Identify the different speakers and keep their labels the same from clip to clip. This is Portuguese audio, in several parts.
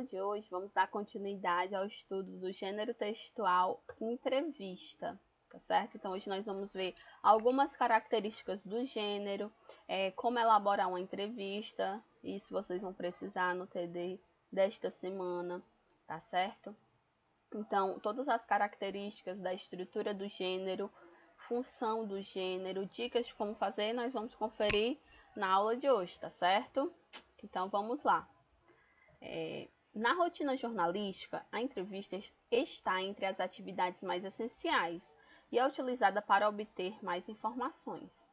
Speaker 1: De hoje vamos dar continuidade ao estudo do gênero textual entrevista, tá certo? Então hoje nós vamos ver algumas características do gênero, como elaborar uma entrevista, isso vocês vão precisar no TD desta semana, tá certo? Então todas as características da estrutura do gênero, função do gênero, dicas de como fazer, nós vamos conferir na aula de hoje, tá certo? Então vamos lá. Na rotina jornalística, a entrevista está entre as atividades mais essenciais e é utilizada para obter mais informações.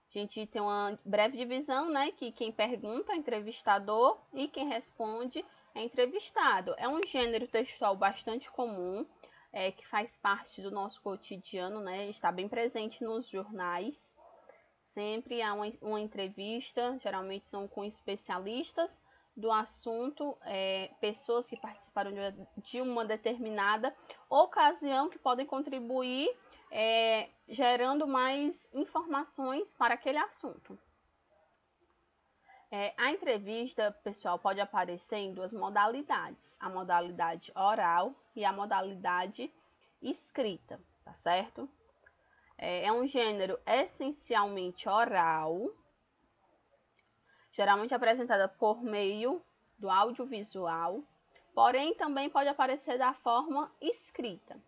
Speaker 1: A gente tem uma breve divisão, né, que quem pergunta é entrevistador e quem responde é entrevistado. É um gênero textual bastante comum, que faz parte do nosso cotidiano, né, está bem presente nos jornais. Sempre há uma entrevista, geralmente são com especialistas do assunto, pessoas que participaram de uma determinada ocasião que podem contribuir gerando mais informações para aquele assunto. A entrevista, pessoal, pode aparecer em duas modalidades, a modalidade oral e a modalidade escrita, tá certo? É um gênero essencialmente oral, geralmente apresentada por meio do audiovisual, porém também pode aparecer da forma escrita.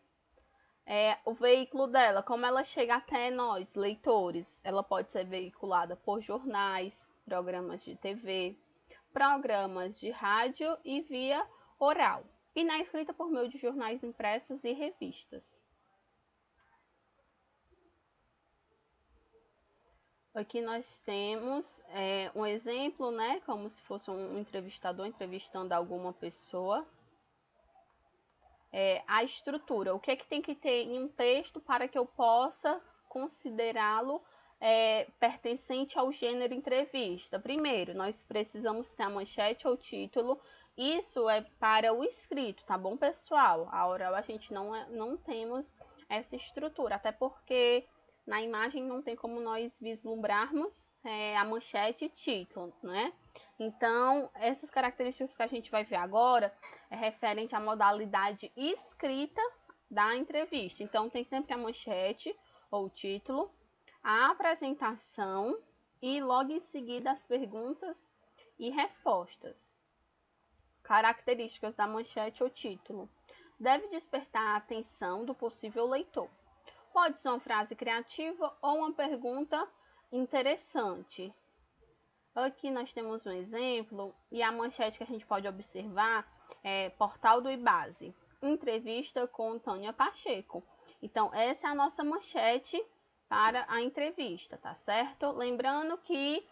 Speaker 1: O veículo dela, como ela chega até nós, leitores, ela pode ser veiculada por jornais, programas de TV, programas de rádio e via oral, e na escrita por meio de jornais impressos e revistas. Aqui nós temos um exemplo, né, como se fosse um entrevistador entrevistando alguma pessoa. A estrutura, o que é que tem que ter em um texto para que eu possa considerá-lo pertencente ao gênero entrevista? Primeiro, nós precisamos ter a manchete ou título. Isso é para o escrito, tá bom, pessoal? A oral a gente não temos essa estrutura, até porque na imagem não tem como nós vislumbrarmos a manchete e título, né? Então, essas características que a gente vai ver agora é referente à modalidade escrita da entrevista. Então, tem sempre a manchete ou título, a apresentação e logo em seguida as perguntas e respostas. Características da manchete ou título. Deve despertar a atenção do possível leitor. Pode ser uma frase criativa ou uma pergunta interessante. Aqui nós temos um exemplo e a manchete que a gente pode observar é Portal do Ibase, entrevista com Tânia Pacheco. Então, essa é a nossa manchete para a entrevista, tá certo? Lembrando que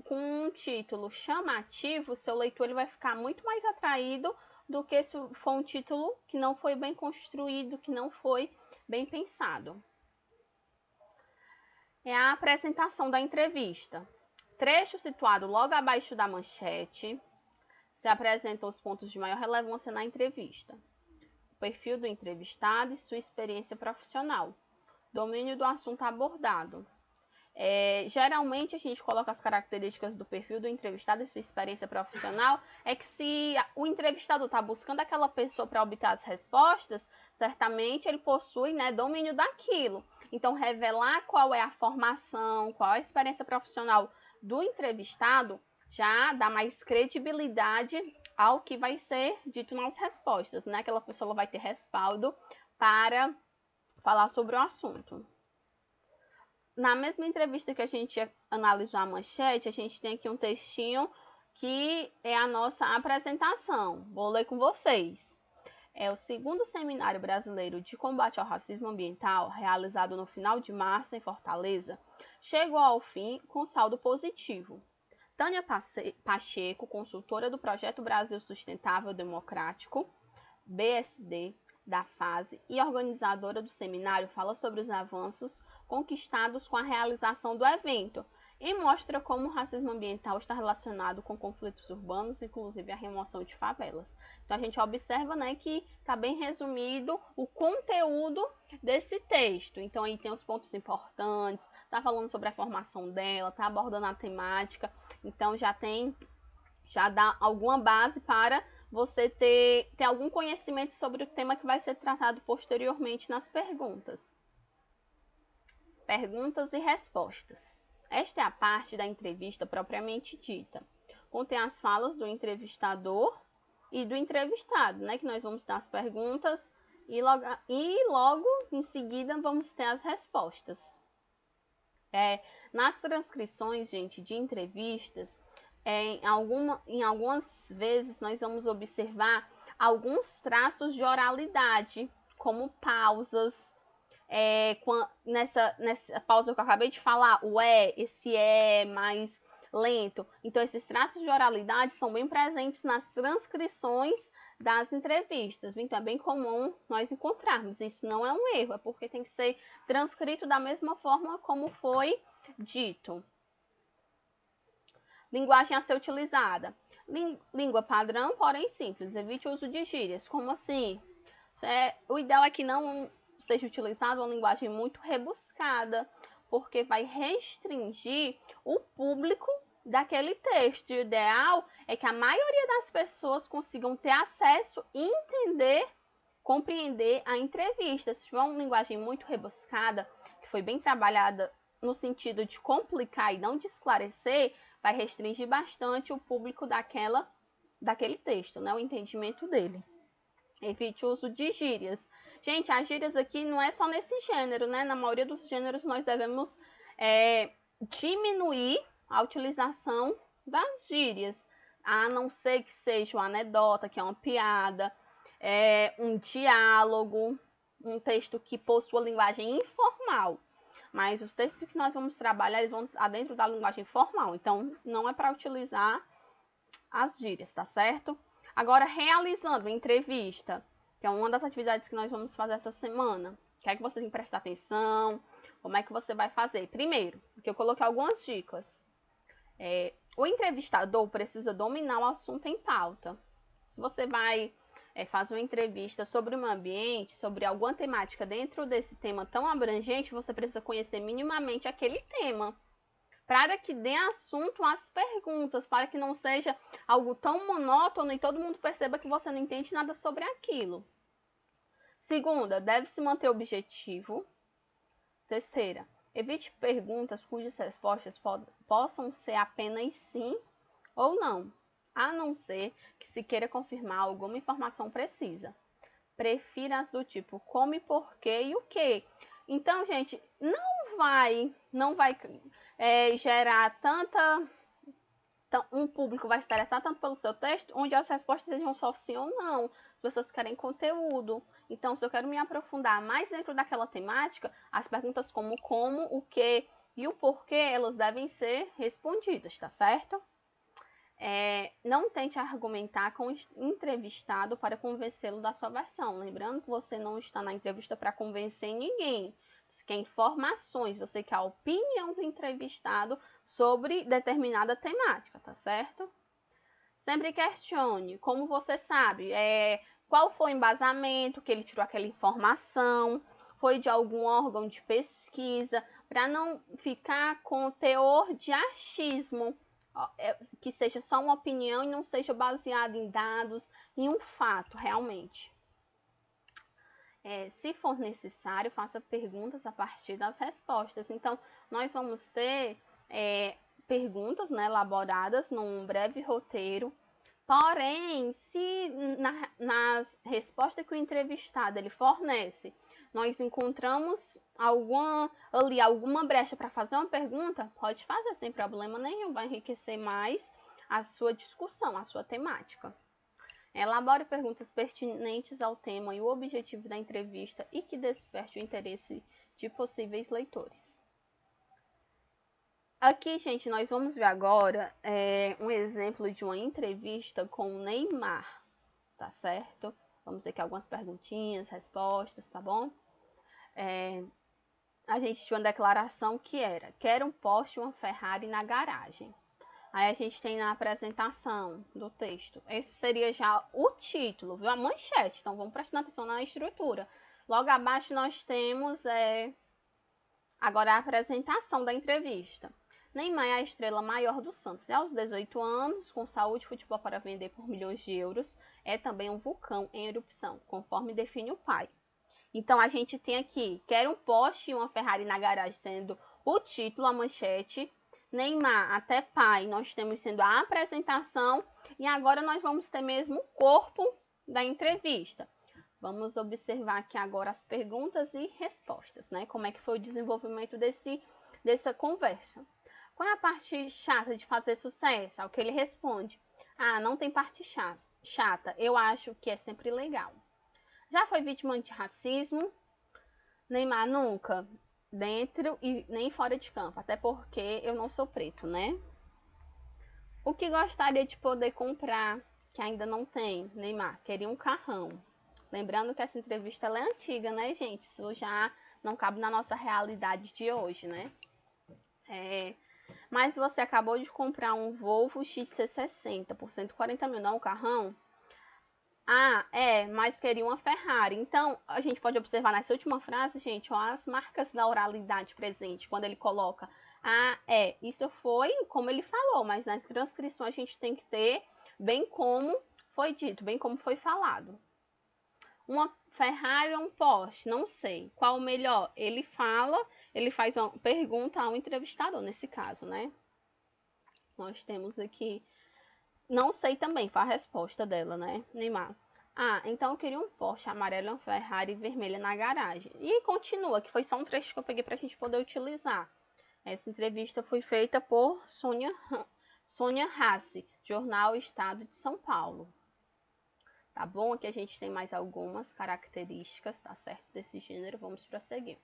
Speaker 1: com um título chamativo, o seu leitor ele vai ficar muito mais atraído do que se for um título que não foi bem construído, que não foi bem pensado. É a apresentação da entrevista. Trecho situado logo abaixo da manchete se apresentam os pontos de maior relevância na entrevista. O perfil do entrevistado e sua experiência profissional. Domínio do assunto abordado. Geralmente a gente coloca as características do perfil do entrevistado e sua experiência profissional, que se o entrevistado está buscando aquela pessoa para obter as respostas, certamente ele possui, né, domínio daquilo. Então, revelar qual é a formação, qual é a experiência profissional do entrevistado já dá mais credibilidade ao que vai ser dito nas respostas, né? Aquela pessoa vai ter respaldo para falar sobre o assunto. Na mesma entrevista que a gente analisou a manchete, a gente tem aqui um textinho que é a nossa apresentação. Vou ler com vocês. É o segundo Seminário Brasileiro de Combate ao Racismo Ambiental, realizado no final de março em Fortaleza, chegou ao fim com saldo positivo. Tânia Pacheco, consultora do Projeto Brasil Sustentável Democrático, BSD, da fase e organizadora do seminário, fala sobre os avanços conquistados com a realização do evento e mostra como o racismo ambiental está relacionado com conflitos urbanos, inclusive a remoção de favelas. Então a gente observa, né, que está bem resumido o conteúdo desse texto. Então aí tem os pontos importantes, está falando sobre a formação dela, está abordando a temática, então já dá alguma base para você ter algum conhecimento sobre o tema que vai ser tratado posteriormente nas perguntas. Perguntas e respostas. Esta é a parte da entrevista propriamente dita. Contém as falas do entrevistador e do entrevistado, né? Que nós vamos dar as perguntas e logo em seguida vamos ter as respostas. Nas transcrições, gente, de entrevistas, em algumas vezes nós vamos observar alguns traços de oralidade, como pausas. Nessa pausa que eu acabei de falar, o esse mais lento. Então, esses traços de oralidade são bem presentes nas transcrições das entrevistas. Então, é bem comum nós encontrarmos. Isso não é um erro, é porque tem que ser transcrito da mesma forma como foi dito. Linguagem a ser utilizada. Língua padrão, porém simples. Evite o uso de gírias. Como assim? O ideal é que não seja utilizada uma linguagem muito rebuscada, porque vai restringir o público daquele texto. O ideal é que a maioria das pessoas consigam ter acesso e entender, compreender a entrevista. Se tiver uma linguagem muito rebuscada, que foi bem trabalhada no sentido de complicar e não de esclarecer, vai restringir bastante o público daquele texto, né? O entendimento dele. Evite o uso de gírias. Gente, as gírias aqui não é só nesse gênero, né? Na maioria dos gêneros nós devemos diminuir a utilização das gírias, a não ser que seja uma anedota, que é uma piada, um diálogo, um texto que possua linguagem informal. Mas os textos que nós vamos trabalhar, eles vão dentro da linguagem formal. Então, não é para utilizar as gírias, tá certo? Agora, realizando a entrevista, que é uma das atividades que nós vamos fazer essa semana. O que é que você tem que prestar atenção? Como é que você vai fazer? Primeiro, porque eu coloquei algumas dicas. O entrevistador precisa dominar o assunto em pauta. Se você vai fazer uma entrevista sobre o meio ambiente, sobre alguma temática dentro desse tema tão abrangente, você precisa conhecer minimamente aquele tema, para que dê assunto às perguntas, para que não seja algo tão monótono e todo mundo perceba que você não entende nada sobre aquilo. Segunda, deve-se manter objetivo. Terceira, evite perguntas cujas respostas possam ser apenas sim ou não, a não ser que se queira confirmar alguma informação precisa. Prefira as do tipo como e porquê e o que. Então, gente, não vai gerar um público vai se interessar tanto pelo seu texto, onde as respostas sejam só sim ou não. As pessoas querem conteúdo. Então, se eu quero me aprofundar mais dentro daquela temática, as perguntas como, o que e o porquê, elas devem ser respondidas, tá certo? Não tente argumentar com o entrevistado para convencê-lo da sua versão. Lembrando que você não está na entrevista para convencer ninguém. Você quer informações, você quer a opinião do entrevistado sobre determinada temática, tá certo? Sempre questione, como você sabe, qual foi o embasamento que ele tirou aquela informação, foi de algum órgão de pesquisa, para não ficar com teor de achismo, que seja só uma opinião e não seja baseado em dados, em um fato realmente. Se for necessário, faça perguntas a partir das respostas. Então, nós vamos ter perguntas, né, elaboradas num breve roteiro. Porém, se nas respostas que o entrevistado ele fornece, nós encontramos alguma brecha para fazer uma pergunta, pode fazer sem problema nenhum, vai enriquecer mais a sua discussão, a sua temática. Elabore perguntas pertinentes ao tema e o objetivo da entrevista e que desperte o interesse de possíveis leitores. Aqui, gente, nós vamos ver agora um exemplo de uma entrevista com o Neymar, tá certo? Vamos ver aqui algumas perguntinhas, respostas, tá bom? A gente tinha uma declaração que era: quero um Porsche e uma Ferrari na garagem. Aí a gente tem na apresentação do texto. Esse seria já o título, viu? A manchete. Então, vamos prestar atenção na estrutura. Logo abaixo nós temos agora a apresentação da entrevista. Neymar é a estrela maior do Santos. É aos 18 anos, com saúde e futebol para vender por milhões de euros. É também um vulcão em erupção, conforme define o pai. Então, a gente tem aqui, quer um Porsche e uma Ferrari na garagem, sendo o título, a manchete. Neymar, até pai, nós temos sendo a apresentação. E agora nós vamos ter mesmo o corpo da entrevista. Vamos observar aqui agora as perguntas e respostas, né? Como é que foi o desenvolvimento dessa conversa. Qual é a parte chata de fazer sucesso? É o que ele responde. Ah, não tem parte chata. Eu acho que é sempre legal. Já foi vítima de racismo? Neymar nunca. Dentro e nem fora de campo. Até porque eu não sou preto, né? O que gostaria de poder comprar, que ainda não tem? Neymar, queria um carrão. Lembrando que essa entrevista ela é antiga, né, gente? Isso já não cabe na nossa realidade de hoje, né? Mas você acabou de comprar um Volvo XC60 por 140 mil, não é um carrão? Ah, mas queria uma Ferrari. Então, a gente pode observar nessa última frase, gente, ó, as marcas da oralidade presente, quando ele coloca isso foi como ele falou, mas nas transcrições a gente tem que ter bem como foi dito, bem como foi falado. Uma Ferrari ou um Porsche? Não sei. Qual o melhor? Ele faz uma pergunta ao entrevistador, nesse caso, né? Nós temos aqui, não sei também, foi a resposta dela, né, Neymar? Ah, então eu queria um Porsche amarelo, uma Ferrari vermelha na garagem. E continua, que foi só um trecho que eu peguei pra gente poder utilizar. Essa entrevista foi feita por Sônia Rassi, Jornal Estado de São Paulo. Tá bom? Aqui a gente tem mais algumas características, tá certo? Desse gênero, vamos prosseguir.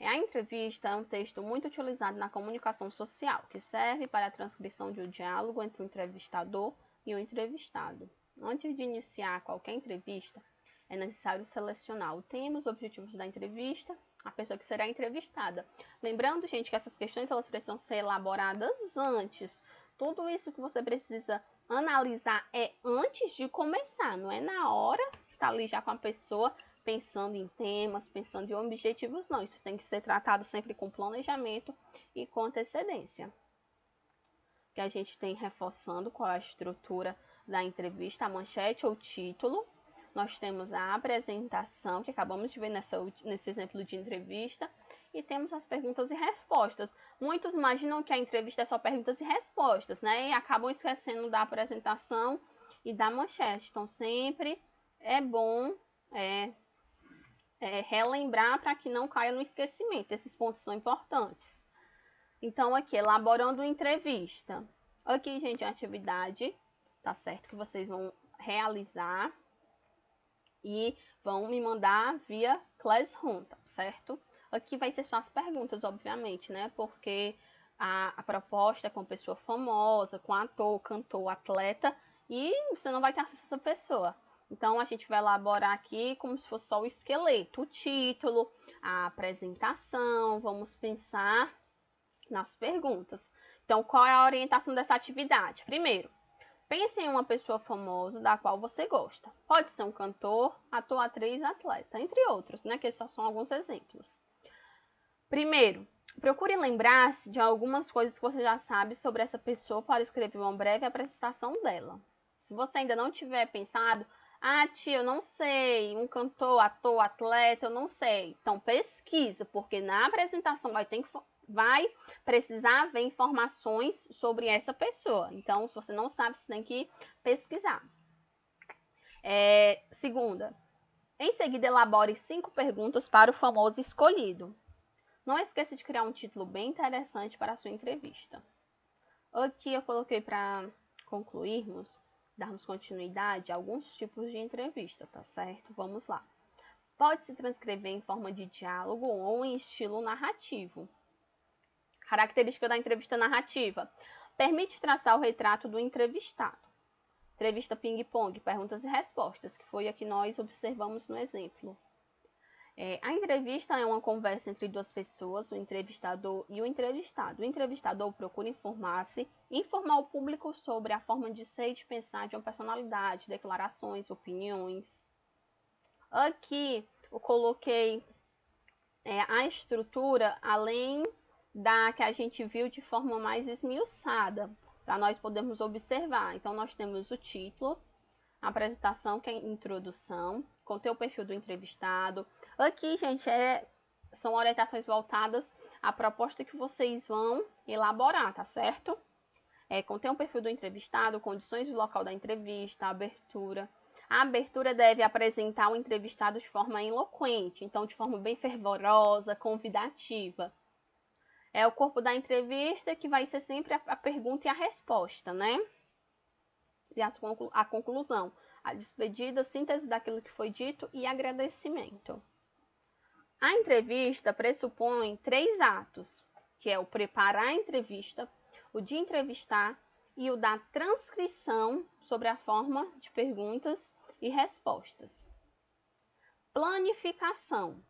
Speaker 1: A entrevista é um texto muito utilizado na comunicação social, que serve para a transcrição de um diálogo entre o entrevistador e o entrevistado. Antes de iniciar qualquer entrevista, é necessário selecionar o tema, os objetivos da entrevista, a pessoa que será entrevistada. Lembrando, gente, que essas questões elas precisam ser elaboradas antes. Tudo isso que você precisa analisar é antes de começar, não é na hora que está ali já com a pessoa pensando em temas, pensando em objetivos, não. Isso tem que ser tratado sempre com planejamento e com antecedência. Que a gente tem reforçando qual é a estrutura da entrevista, a manchete ou título. Nós temos a apresentação, que acabamos de ver nesse exemplo de entrevista, e temos as perguntas e respostas. Muitos imaginam que a entrevista é só perguntas e respostas, né? E acabam esquecendo da apresentação e da manchete. Então, sempre é bom relembrar para que não caia no esquecimento. Esses pontos são importantes. Então, aqui, elaborando entrevista. Aqui, gente, a atividade, tá certo? Que vocês vão realizar e vão me mandar via Classroom, tá certo? Aqui vai ser só as perguntas, obviamente, né? Porque a proposta é com pessoa famosa, com ator, cantor, atleta, e você não vai ter acesso a essa pessoa. Então, a gente vai elaborar aqui como se fosse só o esqueleto, o título, a apresentação, vamos pensar nas perguntas. Então, qual é a orientação dessa atividade? Primeiro, pense em uma pessoa famosa da qual você gosta. Pode ser um cantor, ator, atriz, atleta, entre outros, né? Que só são alguns exemplos. Primeiro, procure lembrar-se de algumas coisas que você já sabe sobre essa pessoa para escrever uma breve apresentação dela. Se você ainda não tiver pensado, tia, eu não sei, um cantor, ator, atleta, eu não sei. Então, pesquisa, porque na apresentação vai precisar haver informações sobre essa pessoa. Então, se você não sabe, você tem que pesquisar. Segunda, em seguida, elabore 5 perguntas para o famoso escolhido. Não esqueça de criar um título bem interessante para a sua entrevista. Aqui eu coloquei para concluirmos, darmos continuidade a alguns tipos de entrevista, tá certo? Vamos lá. Pode se transcrever em forma de diálogo ou em estilo narrativo. Característica da entrevista narrativa. Permite traçar o retrato do entrevistado. Entrevista ping-pong, perguntas e respostas, que foi a que nós observamos no exemplo. A entrevista é uma conversa entre duas pessoas, o entrevistador e o entrevistado. O entrevistador procura informar o público sobre a forma de ser e de pensar de uma personalidade, declarações, opiniões. Aqui eu coloquei a estrutura além da que a gente viu de forma mais esmiuçada, para nós podermos observar. Então, nós temos o título, a apresentação, que é a introdução, contém o perfil do entrevistado. Aqui, gente, são orientações voltadas à proposta que vocês vão elaborar, tá certo? Contém o perfil do entrevistado, condições do local da entrevista, a abertura. A abertura deve apresentar o entrevistado de forma eloquente, então de forma bem fervorosa, convidativa. É o corpo da entrevista, que vai ser sempre a pergunta e a resposta, né? E a conclusão, a despedida, síntese daquilo que foi dito e agradecimento. A entrevista pressupõe 3 atos, que é o preparar a entrevista, o de entrevistar e o da transcrição sobre a forma de perguntas e respostas. Planificação.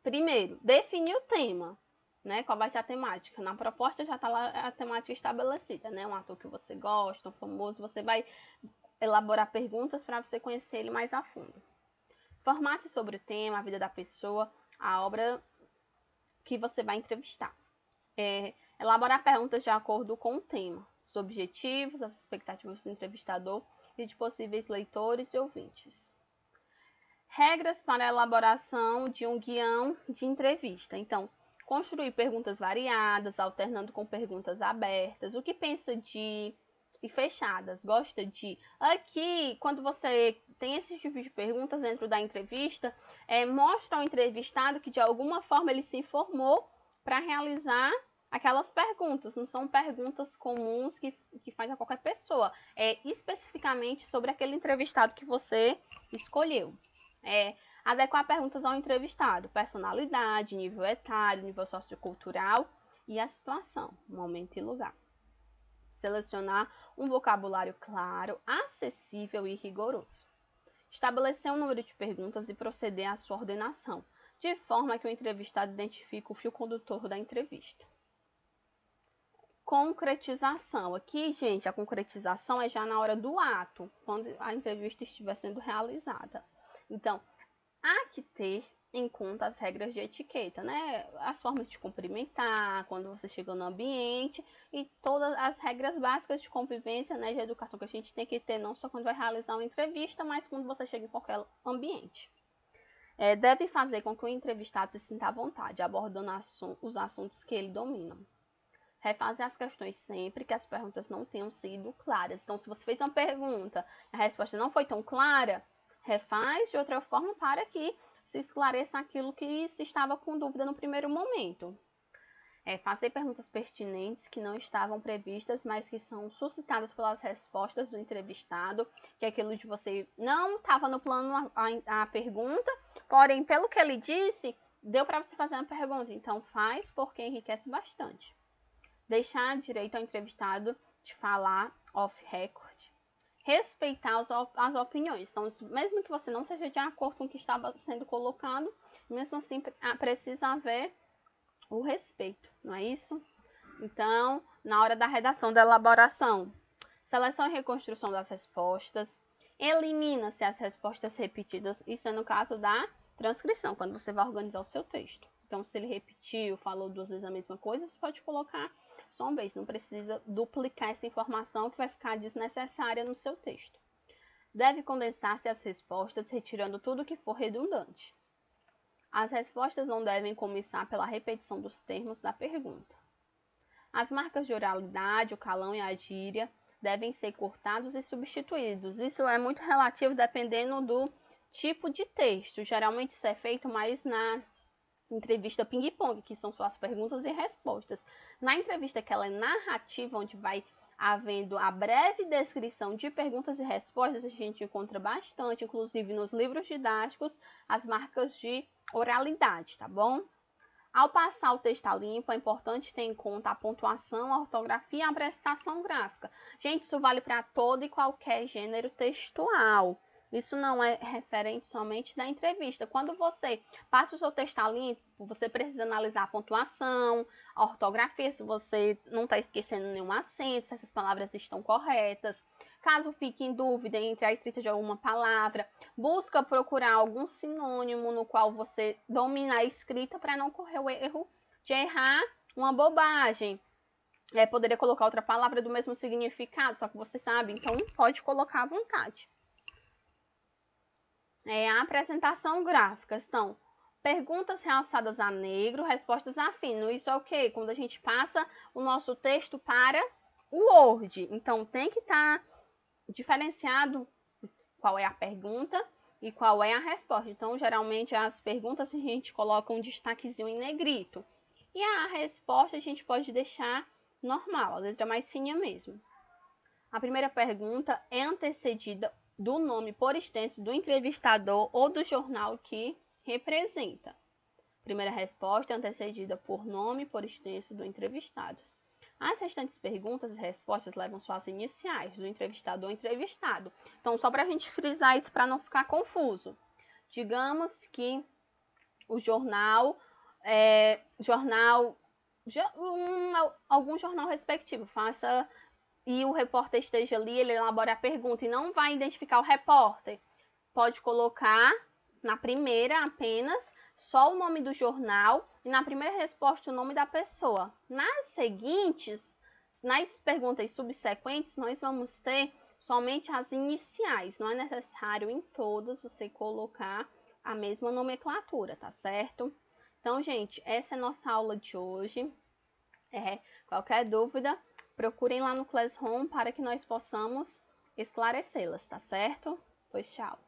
Speaker 1: Primeiro, definir o tema, né? Qual vai ser a temática. Na proposta já está lá a temática estabelecida, né? Um ator que você gosta, um famoso, você vai elaborar perguntas para você conhecer ele mais a fundo. Informar-se sobre o tema, a vida da pessoa, a obra que você vai entrevistar. Elaborar perguntas de acordo com o tema, os objetivos, as expectativas do entrevistador e de possíveis leitores e ouvintes. Regras para a elaboração de um guião de entrevista. Então, construir perguntas variadas, alternando com perguntas abertas. O que pensa de e fechadas? Gosta de? Aqui, quando você tem esse tipo de perguntas dentro da entrevista, mostra ao entrevistado que de alguma forma ele se informou para realizar aquelas perguntas. Não são perguntas comuns que faz a qualquer pessoa. É especificamente sobre aquele entrevistado que você escolheu. Adequar perguntas ao entrevistado, personalidade, nível etário, nível sociocultural e a situação, momento e lugar. Selecionar um vocabulário claro, acessível e rigoroso. Estabelecer um número de perguntas e proceder à sua ordenação, de forma que o entrevistado identifique o fio condutor da entrevista. Concretização. Aqui, gente, a concretização é já na hora do ato, quando a entrevista estiver sendo realizada. Então, há que ter em conta as regras de etiqueta, né? As formas de cumprimentar, quando você chega no ambiente e todas as regras básicas de convivência, né, de educação que a gente tem que ter, não só quando vai realizar uma entrevista, mas quando você chega em qualquer ambiente. Deve fazer com que o entrevistado se sinta à vontade, abordando os assuntos que ele domina. Refazer as questões sempre que as perguntas não tenham sido claras. Então, se você fez uma pergunta e a resposta não foi tão clara, refaz de outra forma para que se esclareça aquilo que se estava com dúvida no primeiro momento. Fazer perguntas pertinentes que não estavam previstas, mas que são suscitadas pelas respostas do entrevistado, que é aquilo de você não estava no plano a pergunta, porém, pelo que ele disse, deu para você fazer uma pergunta. Então, faz porque enriquece bastante. Deixar direito ao entrevistado de falar off-record. Respeitar as opiniões. Então, mesmo que você não seja de acordo com o que estava sendo colocado, mesmo assim precisa haver o respeito, não é isso? Então, na hora da redação, da elaboração, seleção e reconstrução das respostas, elimina-se as respostas repetidas, isso é no caso da transcrição, quando você vai organizar o seu texto. Então, se ele repetiu, falou 2 vezes a mesma coisa, você pode colocar só uma vez, não precisa duplicar essa informação que vai ficar desnecessária no seu texto. Deve condensar-se as respostas, retirando tudo que for redundante. As respostas não devem começar pela repetição dos termos da pergunta. As marcas de oralidade, o calão e a gíria devem ser cortados e substituídos. Isso é muito relativo dependendo do tipo de texto. Geralmente isso é feito mais na entrevista ping-pong, que são só as perguntas e respostas. Na entrevista que ela é narrativa, onde vai havendo a breve descrição de perguntas e respostas, a gente encontra bastante, inclusive nos livros didáticos, as marcas de oralidade, tá bom? Ao passar o texto a limpo, é importante ter em conta a pontuação, a ortografia e a apresentação gráfica. Gente, isso vale para todo e qualquer gênero textual. Isso não é referente somente da entrevista. Quando você passa o seu texto a limpo, você precisa analisar a pontuação, a ortografia, se você não está esquecendo nenhum acento, se essas palavras estão corretas. Caso fique em dúvida entre a escrita de alguma palavra, busca procurar algum sinônimo no qual você domina a escrita para não correr o erro de errar Uma bobagem. Poderia colocar outra palavra do mesmo significado, só que você sabe, então pode colocar à vontade. A apresentação gráfica. Então, perguntas relacionadas a negro, respostas a fino. Isso é o quê? Quando a gente passa o nosso texto para o Word. Então, tem que estar diferenciado qual é a pergunta e qual é a resposta. Então, geralmente, as perguntas a gente coloca um destaquezinho em negrito. E a resposta a gente pode deixar normal, a letra mais fininha mesmo. A primeira pergunta é antecedida do nome por extenso do entrevistador ou do jornal que representa. Primeira resposta é antecedida por nome por extenso do entrevistado. As restantes perguntas e respostas levam suas iniciais, do entrevistador ao entrevistado. Então, só para a gente frisar isso para não ficar confuso. Digamos que o jornal, algum jornal respectivo, faça e o repórter esteja ali, ele elabora a pergunta e não vai identificar o repórter. Pode colocar na primeira apenas só o nome do jornal e na primeira resposta o nome da pessoa. Nas seguintes, nas perguntas subsequentes, nós vamos ter somente as iniciais. Não é necessário em todas você colocar a mesma nomenclatura, tá certo? Então, gente, essa é a nossa aula de hoje. Qualquer dúvida, procurem lá no Classroom para que nós possamos esclarecê-las, tá certo? Pois tchau!